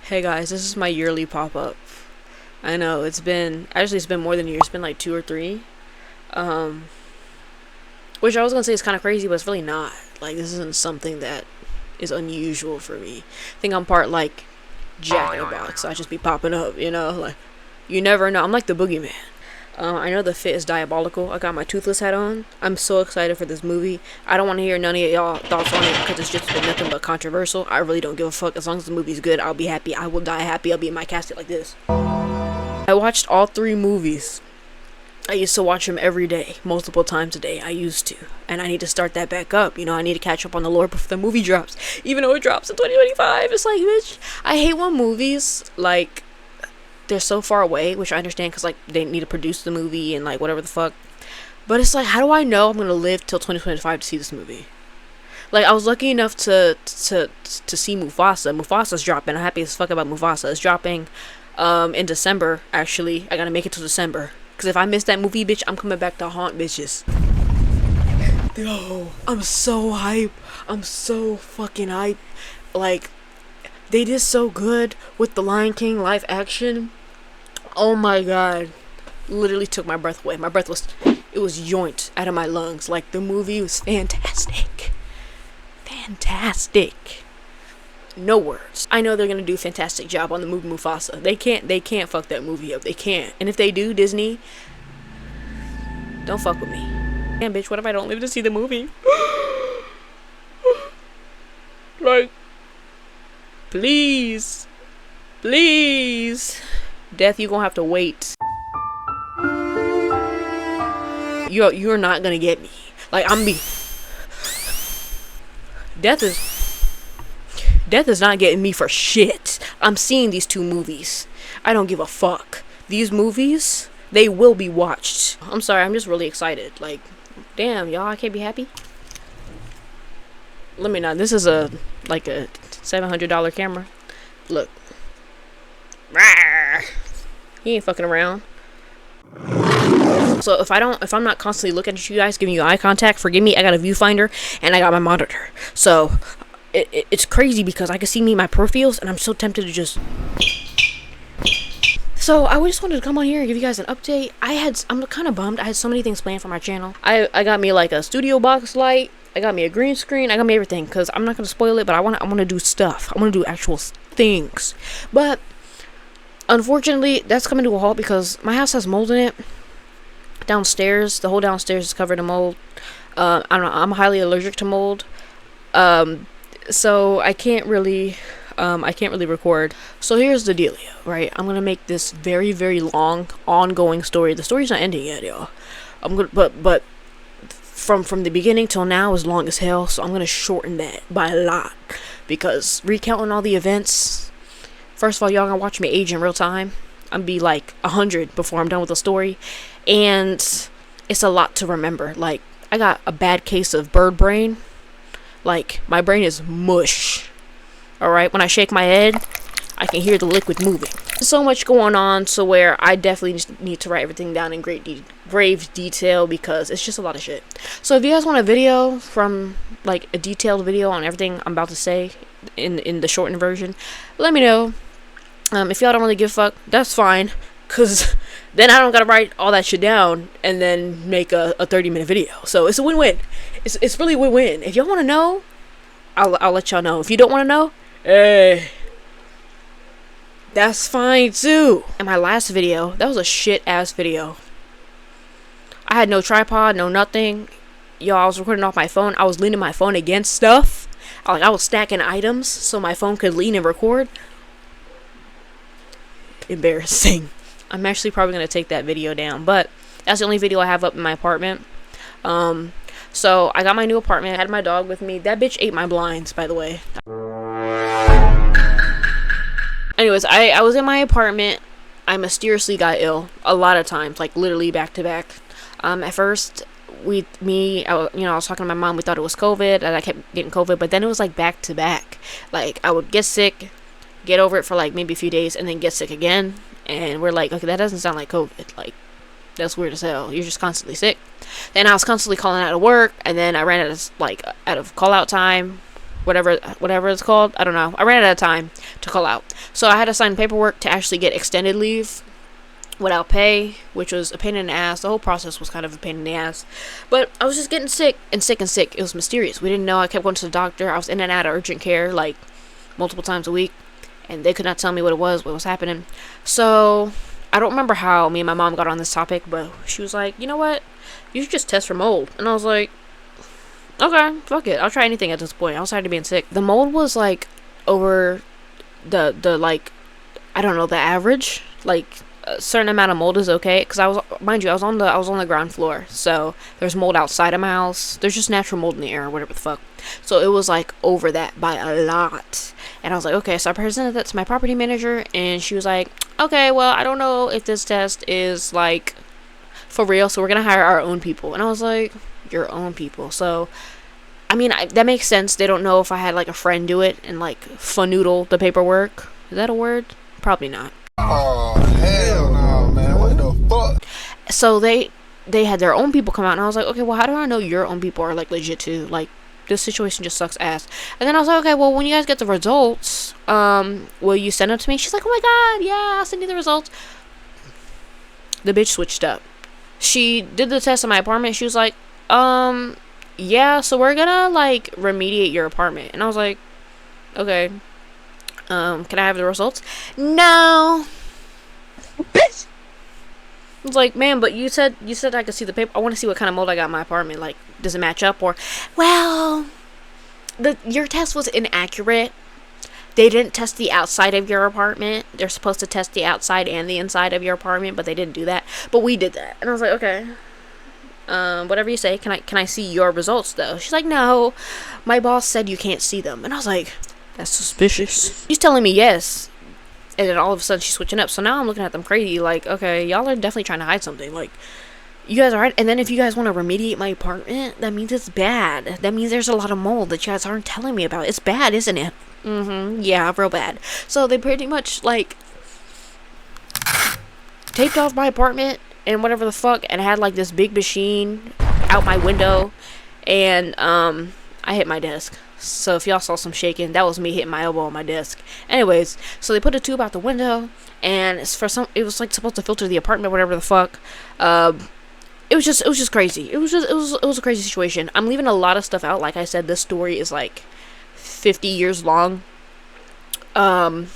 Hey guys, this is my yearly pop-up. I know, it's been more than a year. It's been like 2 or 3. Um, which I was gonna say is kind of crazy, but it's really not. Like, this isn't something that is unusual for me. I think I'm part like Jack in a Box. I just be popping up, like, you never know. I'm like the boogeyman. I know the fit is diabolical. I got my toothless hat on. I'm so excited for this movie. I don't want to hear none of y'all thoughts on it because it's just been nothing but controversial. I really don't give a fuck. As long as the movie's good, I'll be happy. I will die happy. I'll be in my casket like this. I watched all 3 movies. I used to watch them every day, multiple times a day. I used to. And I need to start that back up. I need to catch up on the lore before the movie drops. Even though it drops in 2025. It's like, bitch, I hate when movies, like, they're so far away, which I understand because, like, they need to produce the movie and, like, whatever the fuck. But it's like, how do I know I'm going to live till 2025 to see this movie? Like, I was lucky enough to see Mufasa. Mufasa's dropping. I'm happy as fuck about Mufasa. It's dropping in December, actually. I gotta make it till December. Because if I miss that movie, bitch, I'm coming back to haunt bitches. Yo, I'm so hype. I'm so fucking hype. Like, they did so good with the Lion King live action. Oh my god. Literally took my breath away. My breath was yoinked out of my lungs. Like, the movie was fantastic. Fantastic. No words. I know they're gonna do a fantastic job on the movie Mufasa. They can't fuck that movie up. They can't. And if they do, Disney, don't fuck with me. Damn, bitch, what if I don't live to see the movie? Like, please. Death, you gonna have to wait. You're not gonna get me. Like, Death is not getting me for shit. I'm seeing these 2 movies. I don't give a fuck. These movies, they will be watched. I'm sorry, I'm just really excited. Like, damn, y'all, I can't be happy. Let me know. This is a $700 camera. Look. He ain't fucking around. So if I'm not constantly looking at you guys, giving you eye contact, forgive me. I got a viewfinder and I got my monitor. So it's crazy because I can see me in my peripherals and I'm so tempted to just. So I just wanted to come on here and give you guys an update. I'm kind of bummed. I had so many things planned for my channel. I got me like a studio box light. I got me a green screen. I got me everything because I'm not gonna spoil it. But I want to do stuff. I want to do actual things. But unfortunately, that's coming to a halt because my house has mold in it. Downstairs, the whole downstairs is covered in mold. I don't know. I'm highly allergic to mold. So I can't really record. So here's the dealio, right? I'm gonna make this very, very long, ongoing story. The story's not ending yet, y'all. But from the beginning till now is long as hell. So I'm gonna shorten that by a lot because recounting all the events. First of all, y'all gonna watch me age in real time. I'm gonna be like 100 before I'm done with the story, and it's a lot to remember. Like, I got a bad case of bird brain. Like, my brain is mush. Alright, when I shake my head, I can hear the liquid moving. So much going on, so where I definitely just need to write everything down in grave detail because it's just a lot of shit. So if you guys want a video from, like, a detailed video on everything I'm about to say in the shortened version, let me know. If y'all don't really give a fuck, that's fine. Because then I don't gotta write all that shit down and then make a 30-minute video. So it's a win-win. It's really win-win. If y'all want to know, I'll let y'all know. If you don't want to know, hey, that's fine too. And my last video, that was a shit-ass video. I had no tripod, no nothing. Y'all, I was recording off my phone. I was leaning my phone against stuff. I was stacking items so my phone could lean and record. Embarrassing. I'm actually probably going to take that video down, but that's the only video I have up in my apartment. So I got my new apartment. I had my dog with me. That bitch ate my blinds, by the way. Anyways, I was in my apartment. I mysteriously got ill a lot of times, like literally back to back. At first, I was talking to my mom. We thought it was COVID, and I kept getting COVID, but then it was like back to back. Like, I would get sick, get over it for like maybe a few days, and then get sick again. And we're like, okay, that doesn't sound like COVID. Like, that's weird as hell. You're just constantly sick. Then I was constantly calling out of work, and then I ran out of call out time. whatever it's called. I don't know. I ran out of time to call out, so I had to sign paperwork to actually get extended leave without pay, which was a pain in the ass. The whole process was kind of a pain in the ass, but I was just getting sick and sick and sick. It was mysterious. We didn't know. I kept going to the doctor. I was in and out of urgent care like multiple times a week, and they could not tell me what was happening. So I don't remember how me and my mom got on this topic, but she was like, you know what, you should just test for mold. And I was like, okay, fuck it, I'll try anything at this point. I was tired of being sick. The mold was like over the like, I don't know, the average. Like a certain amount of mold is okay, because I was, mind you, I was on the ground floor, so there's mold outside of my house. There's just natural mold in the air or whatever the fuck. So it was like over that by a lot. And I was like, okay. So I presented that to my property manager, and she was like, okay, well, I don't know if this test is like for real, so we're gonna hire our own people. And I was like, your own people? So I mean, that makes sense. They don't know if I had like a friend do it and like fanoodle the paperwork. Is that a word? Probably not. Oh, hell no, man. What the fuck? So they had their own people come out, and I was like, okay, well, how do I know your own people are like legit too? Like, this situation just sucks ass. And then I was like, okay, well, when you guys get the results, will you send them to me? She's like, oh my god, yeah, I'll send you the results. The bitch switched up. She did the test in my apartment. She was like, yeah, so we're gonna like remediate your apartment. And I was like, okay. Can I have the results? No. Bitch. I was like, man, but you said I could see the paper. I want to see what kind of mold I got in my apartment. Like, does it match up? Or, well, your test was inaccurate. They didn't test the outside of your apartment. They're supposed to test the outside and the inside of your apartment, but they didn't do that. But we did that. And I was like, okay. Whatever you say. Can I see your results though? She's like, no. My boss said you can't see them. And I was like, that's suspicious. She's telling me yes. And then all of a sudden she's switching up. So now I'm looking at them crazy. Like, okay, y'all are definitely trying to hide something. Like, you guys are right. And then if you guys want to remediate my apartment, that means it's bad. That means there's a lot of mold that you guys aren't telling me about. It's bad, isn't it? Yeah, real bad. So they pretty much, like, taped off my apartment and whatever the fuck. And had, like, this big machine out my window. And, I hit my desk. So if y'all saw some shaking, that was me hitting my elbow on my desk. Anyways, so they put a tube out the window, and it was like supposed to filter the apartment, whatever the fuck. It was just crazy. It was a crazy situation. I'm leaving a lot of stuff out. Like I said, this story is like 50 years long. So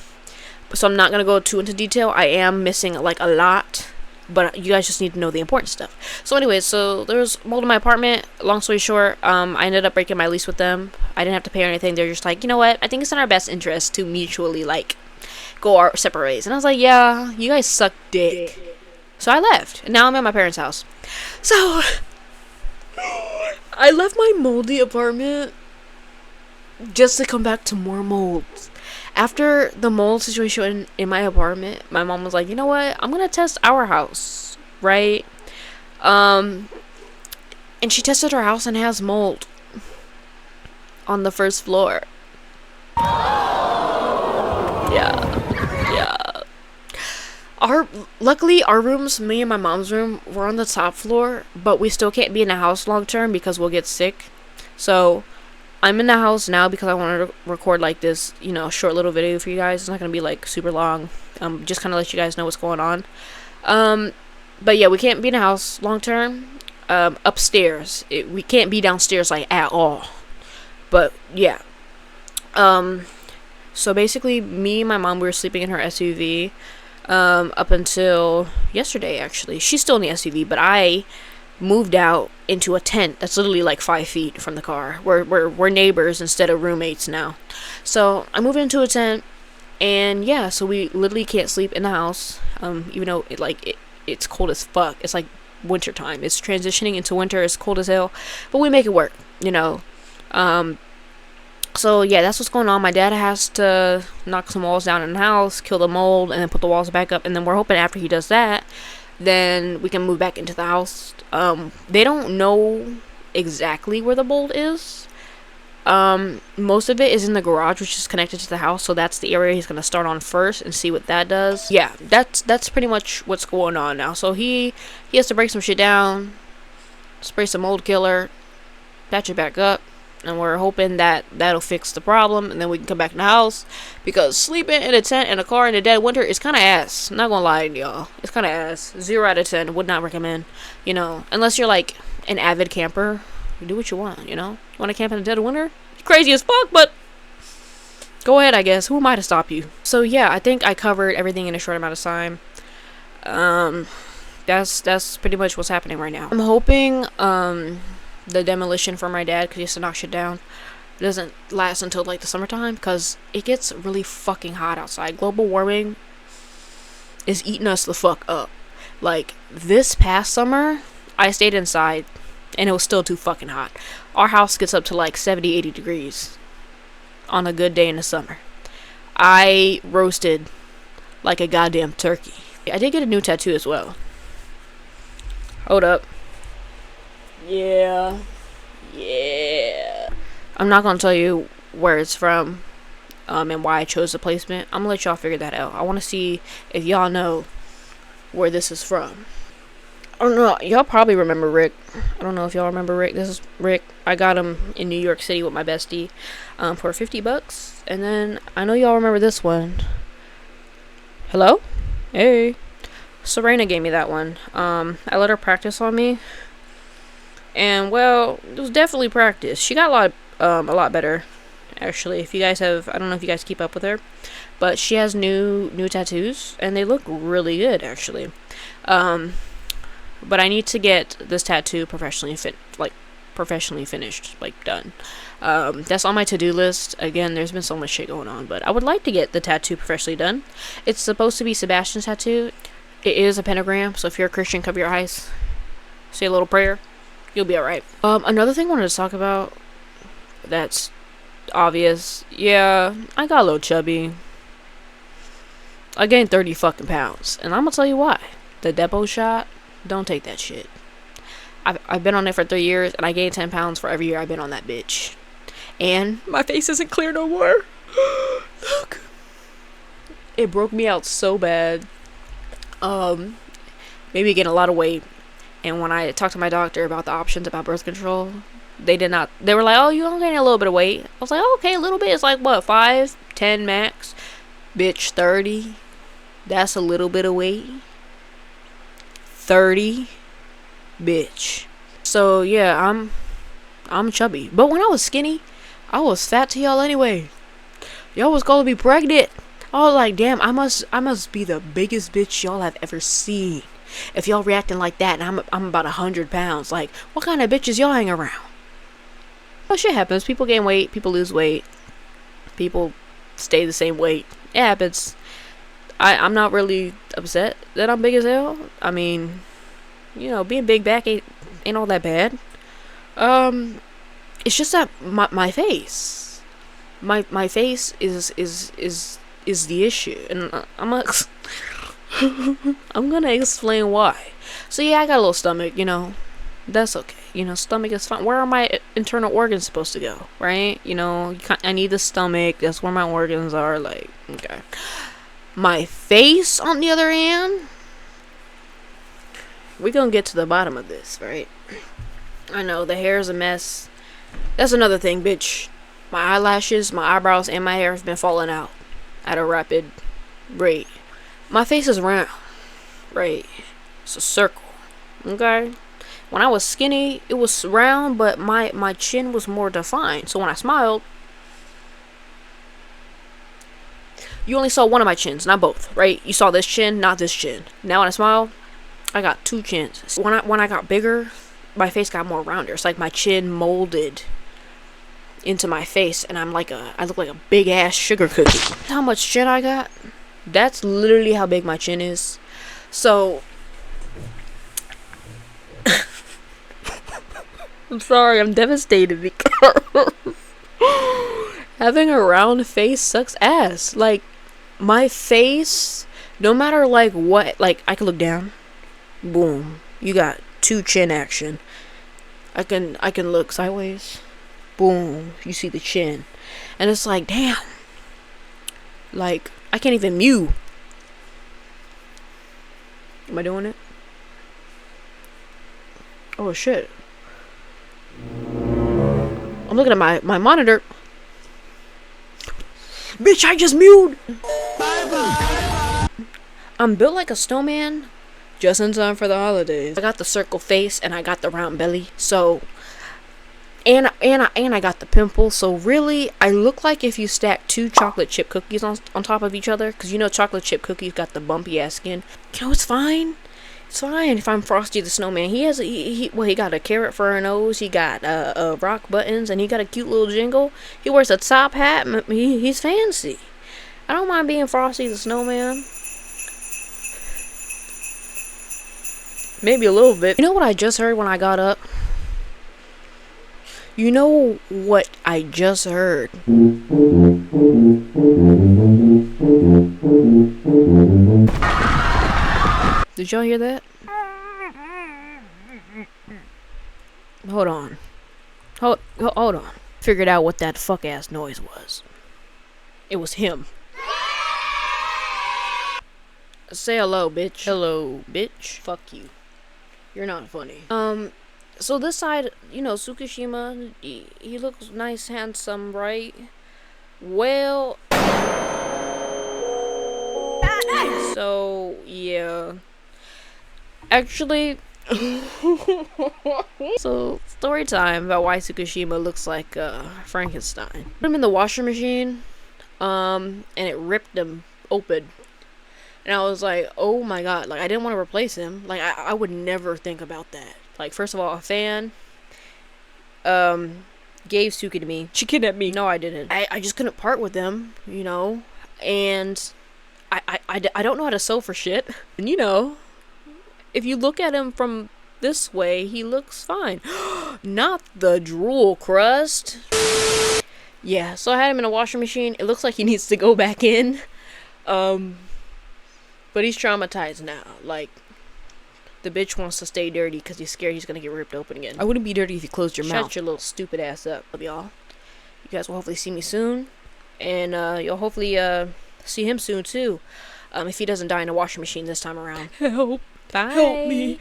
I'm not gonna go too into detail. I am missing like a lot, but you guys just need to know the important stuff. So anyways, so there was mold in my apartment. Long story short, I ended up breaking my lease with them. I didn't have to pay or anything. They're just like, you know what? I think it's in our best interest to mutually, like, go our separate ways. And I was like, yeah, you guys suck dick. So I left. And now I'm at my parents' house. So, I left my moldy apartment just to come back to more mold. After the mold situation in my apartment, my mom was like, you know what? I'm going to test our house, right? And she tested her house and it has mold on the first floor. Yeah. Luckily, our rooms, me and my mom's room, were on the top floor, but we still can't be in the house long term because we'll get sick. So I'm in the house now because I wanted to record like this, you know, short little video for you guys. It's not gonna be like super long. Just kind of let you guys know what's going on. But yeah, we can't be in the house long term. Upstairs, we can't be downstairs like at all. But yeah. So basically, me and my mom, we were sleeping in her SUV. Up until yesterday, actually. She's still in the SUV, but I moved out into a tent that's literally like 5 feet from the car. We're neighbors instead of roommates now. So I moved into a tent, and yeah, so we literally can't sleep in the house. Even though it's cold as fuck. It's like winter time. It's transitioning into winter. It's cold as hell, but we make it work, you know. So yeah, that's what's going on. My dad has to knock some walls down in the house, kill the mold, and then put the walls back up. And then we're hoping after he does that, then we can move back into the house. They don't know exactly where the mold is. Most of it is in the garage, which is connected to the house. So that's the area he's gonna start on first and see what that does. Yeah, that's pretty much what's going on now. So he has to break some shit down, spray some mold killer, patch it back up, and we're hoping that that'll fix the problem, and then we can come back in the house. Because sleeping in a tent in a car in the dead winter is kind of ass. I'm not gonna lie to y'all, it's kind of ass. 0 out of 10. Would not recommend. You know, unless you're like an avid camper, you do what you want. You know, you want to camp in the dead of winter? You're crazy as fuck, but go ahead, I guess. Who am I to stop you? So yeah, I think I covered everything in a short amount of time. That's pretty much what's happening right now. I'm hoping the demolition for my dad, because he has to knock shit down, doesn't last until like the summertime, because it gets really fucking hot outside. Global warming is eating us the fuck up. Like this past summer, I stayed inside and it was still too fucking hot. Our house gets up to like 70-80 degrees on a good day in the summer. I roasted like a goddamn turkey. I did get a new tattoo as well. Hold up. Yeah. I'm not gonna tell you where it's from, and why I chose the placement. I'm gonna let y'all figure that out. I want to see if y'all know where this is from. I don't know. Y'all probably remember Rick. I don't know if y'all remember Rick. This is Rick. I got him in New York City with my bestie, for $50. And then I know y'all remember this one. Hello? Hey. Serena gave me that one. I let her practice on me. And well, it was definitely practice. She got a lot better, actually. If you guys have, I don't know if you guys keep up with her, but she has new tattoos, and they look really good, actually. But I need to get this tattoo professionally finished, like done. That's on my to-do list. Again, there's been so much shit going on, but I would like to get the tattoo professionally done. It's supposed to be Sebastian's tattoo. It is a pentagram, so if you're a Christian, cover your eyes, say a little prayer, you'll be alright. Another thing I wanted to talk about that's obvious. Yeah, I got a little chubby. I gained 30 fucking pounds, and I'm gonna tell you why. The depot shot, don't take that shit. I've been on it for 3 years, and I gained 10 pounds for every year I've been on that bitch. And my face isn't clear no more. Look. It broke me out so bad. Maybe gain a lot of weight. And when I talked to my doctor about the options about birth control, they were like, oh, you don't gain a little bit of weight. I was like, oh, okay, a little bit. It's like, what, 5, 10 max? Bitch, 30. That's a little bit of weight. 30. Bitch. So, yeah, I'm chubby. But when I was skinny, I was fat to y'all anyway. Y'all was gonna be pregnant. I was like, damn, I must be the biggest bitch y'all have ever seen. If y'all reacting like that, and I'm about 100 pounds. Like, what kind of bitches y'all hang around? Well, shit happens. People gain weight. People lose weight. People stay the same weight. It happens. I'm not really upset that I'm big as hell. I mean, you know, being big back ain't all that bad. It's just that my face. My face is the issue, and I'm gonna explain why. So yeah, I got a little stomach, you know. That's okay. You know, stomach is fine. Where are my internal organs supposed to go, right? You know, I need the stomach. That's where my organs are. Like, okay. My face, on the other hand, we're gonna get to the bottom of this, right? I know, the hair is a mess. That's another thing, bitch. My eyelashes, my eyebrows, and my hair have been falling out at a rapid rate. My face is round, right? It's a circle, okay? When I was skinny, it was round, but my chin was more defined. So when I smiled, you only saw one of my chins, not both, right? You saw this chin, not this chin. Now when I smile, I got two chins. When I got bigger, my face got more rounder. It's like my chin molded into my face, and I look like a big ass sugar cookie. How much chin I got? That's literally how big my chin is. So I'm sorry, I'm devastated because having a round face sucks ass. Like, my face, no matter like what, like I can look down, boom, you got two chin action. I can look sideways, boom, you see the chin. And it's like, damn, like I can't even mew. Am I doing it? Oh shit. I'm looking at my monitor. Bitch, I just mewed. I'm built like a snowman, just in time for the holidays. I got the circle face and I got the round belly. So, and I got the pimple. So really, I look like if you stack 2 chocolate chip cookies on top of each other. Cause you know chocolate chip cookies got the bumpy ass skin. You know, it's fine. It's fine if I'm Frosty the Snowman. He has he got a carrot for a nose. He got rock buttons, and he got a cute little jingle. He wears a top hat. He's fancy. I don't mind being Frosty the Snowman. Maybe a little bit. You know what I just heard when I got up? You know what I just heard? Did y'all hear that? Hold on. Hold on. Figured out what that fuck ass noise was. It was him. Say hello, bitch. Hello, bitch. Fuck you. You're not funny. So this side, you know, Tsukishima, he looks nice, handsome, right? Well, so yeah. Actually, so story time about why Tsukishima looks like Frankenstein. Put him in the washer machine, and it ripped him open. And I was like, oh my god, like I didn't want to replace him. Like I would never think about that. Like, first of all, a fan gave Suki to me. She kidnapped me. No, I didn't. I just couldn't part with them, you know. And I don't know how to sew for shit. And you know, if you look at him from this way, he looks fine. Not the drool crust. Yeah, so I had him in a washing machine. It looks like he needs to go back in. But he's traumatized now. Like, the bitch wants to stay dirty because he's scared he's gonna get ripped open again. I wouldn't be dirty if you closed your mouth. Shut your little stupid ass up, y'all. You guys will hopefully see me soon. And you'll hopefully see him soon too. If he doesn't die in a washing machine this time around. Help. Bye. Help me.